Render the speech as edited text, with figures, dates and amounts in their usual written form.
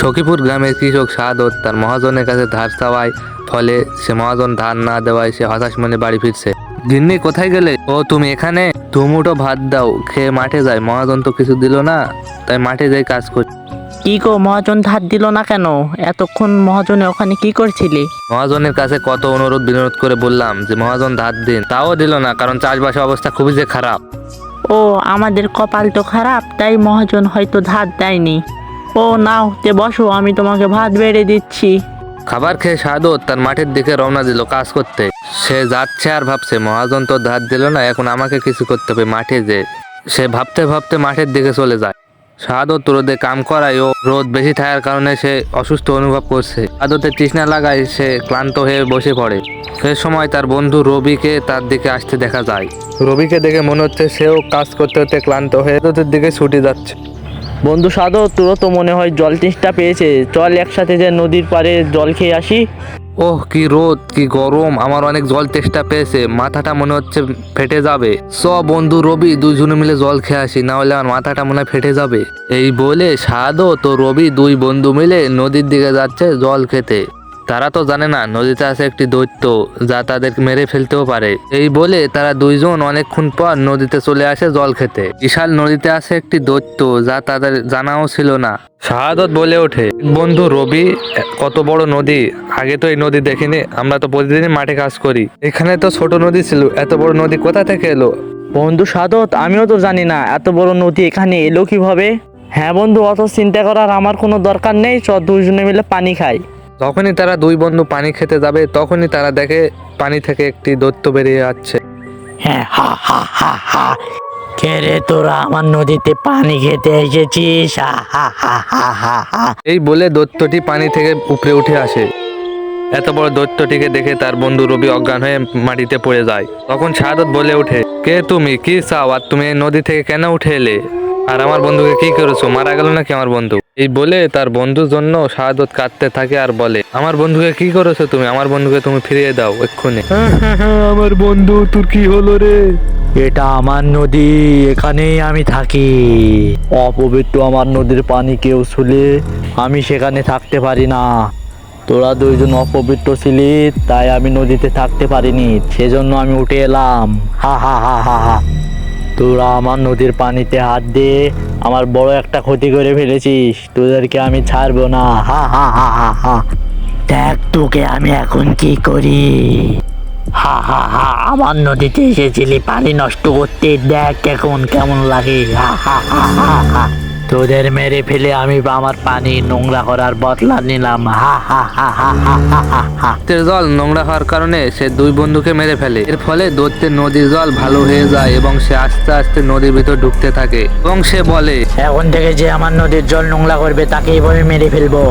সখীপুর গ্রামের কৃষক সাদত তার মহাজনের কাছে ধার চাওয়ায় ফলে সে মহাজন ধার না দেওয়ায় সে হতাশ মনে বাড়ি ফিরছে। গিন্নি কোথায় গেলে? ও তুমি এখানে? দুমুঠো ভাত দাও, খেয়ে মাঠে যায়। মহাজন তো কিছু দিল না, তাই মাঠে যাই কাজ করি। কি গো, মহাজন ধার দিল না কেন? এতক্ষণ মহাজনে ওখানে কি করছিলি? মহাজনের কাছে কত অনুরোধ বিনোদ করে বললাম যে মহাজন ধার দিন, তাও দিল না, কারণ চাষবাসের অবস্থা খুবই যে খারাপ। ও, আমাদের কপাল তো খারাপ, তাই মহাজন হয়তো ধার দেয়নি। ও নাও, তে বসো, আমি তোমাকে ভাত বেড়ে দিচ্ছি। খাবার খেয়ে সাদত তার মাঠের দিকে রওনা দিল কাজ করতে। সে যাচ্ছে আর ভাবছে মহাজন তো ধার দিল না, এখন আমাকে কিছু করতে হবে মাঠে যে। সে ভাবতে ভাবতে মাঠের দিকে চলে যায়। সাদত রোদে কাম করায় ও রোদ বেশি থাকার কারণে সে অসুস্থ অনুভব করছে। সাদতের তৃষ্ণা লাগায় সে ক্লান্ত হয়ে বসে পড়ে। সে সময় তার বন্ধু রবিকে তার দিকে আসতে দেখা যায়। রবিকে দেখে মনে হচ্ছে সেও কাজ করতে করতে ক্লান্ত হয়ে সাদতের দিকে ছুটে যাচ্ছে। বন্ধু সাধু, তোরও তো মনে হয় জল তেষ্টা পেয়েছে, চল একসাথে যে নদীর পাড়ে জল খেয়ে আসি। ওহ, কি রোদ, কি গরম, আমার অনেক জল তেষ্টা পেয়েছে, মাথাটা মনে হচ্ছে ফেটে যাবে। বন্ধু রবি দুইজনে মিলে জল খেয়ে আসি, না হলে আমার মাথাটা মনে হয় ফেটে যাবে। এই বলে সাদত ও রবি দুই বন্ধু মিলে নদীর দিকে যাচ্ছে জল খেতে। তারা তো জানে না নদীতে আছে একটি দৈত্য, যা তাদের মেরে ফেলতেও পারে। এই বলে তারা দুইজন অনেকক্ষণ পর নদীতে চলে আসে জল খেতে। বিশাল নদীতে আছে একটি দৈত্য, যা তাদের জানাও ছিল না। শাহাদত বলে ওঠে, বন্ধু রবি, কত বড় নদী, আগে তো এই নদী দেখিনি, আমরা তো প্রতিদিনই মাঠে কাজ করি, এখানে তো ছোট নদী ছিল, এত বড় নদী কোথা থেকে এলো? বন্ধু সাধু, আমিও তো জানি না এত বড় নদী এখানে এলো কিভাবে। হ্যাঁ বন্ধু, অত চিন্তা করার আমার কোনো দরকার নেই, চল দুইজনে মিলে পানি খাই। যখনই তারা দুই বন্ধু পানি খেতে যাবে তখনই তারা দেখে পানি থেকে একটি দৈত্য বেরিয়ে যাচ্ছে। হ্যাঁ, হা হা হা হা, কে রে তোরা আমার নদীতে পানি খেতে এসেছিস? হা হা হা হা হা হা। এই বলে দৈত্যটি পানি থেকে উপরে উঠে আসে। এত বড় দৈত্যটিকে দেখে তার বন্ধু রবি অজ্ঞান হয়ে মাটিতে পড়ে যায়। তখন শাহাদত বলে ওঠে, কে তুমি, কি চাও, আর তুমি এই নদী থেকে কেন উঠে এলে? আর আমার বন্ধুকে কি করেছো, মারা গেল নাকি আমার বন্ধু? এই বলে তার বন্ধুর জন্য শাহাদত কাঁদতে থাকে আর বলে, আমার বন্ধুকে কি করেছো তুমি, আমার বন্ধুকে তুমি ফিরিয়ে দাও এক্ষুনি। আমার বন্ধু, তোর কি হলো রে? এটা আমার নদী, এখানেই আমি থাকি। অপবিত্র আমার নদীর পানি কেউ ছুলে আমি সেখানে থাকতে পারি না। তোরা দুইজন অপবিত্র ছিলি, তাই আমি নদীতে থাকতে পারিনি, সেজন্য আমি উঠে এলাম। হা হা হা হা হা। তোরা আমার নদীর পানিতে হাত দিয়ে আমার বড় একটা ক্ষতি করে ফেলেছিস, তোদেরকে আমি ছাড়বো না। হা হা হা হা হা। দেখ তোকে আমি এখন কি করি। হা হা হা, আমার নদীতে এসেছিলি পানি নষ্ট করতে, দেখ এখন কেমন লাগে। হা হা হা হা হা। তোদের মেরে ফেলে আমি আমার পানি নোংরা করার বদলা নিলাম। হা হা হা হা হা হা হা হা। দৈত্যের জল নোংরা হওয়ার কারণে সে দুই বন্ধুকে মেরে ফেলে। এর ফলে দৈত্যের নদীর জল ভালো হয়ে যায় এবং সে আস্তে আস্তে নদীর ভিতর ঢুকতে থাকে এবং সে বলে, এখন থেকে যে আমার নদীর জল নোংরা করবে তাকে এইভাবে মেরে ফেলবো।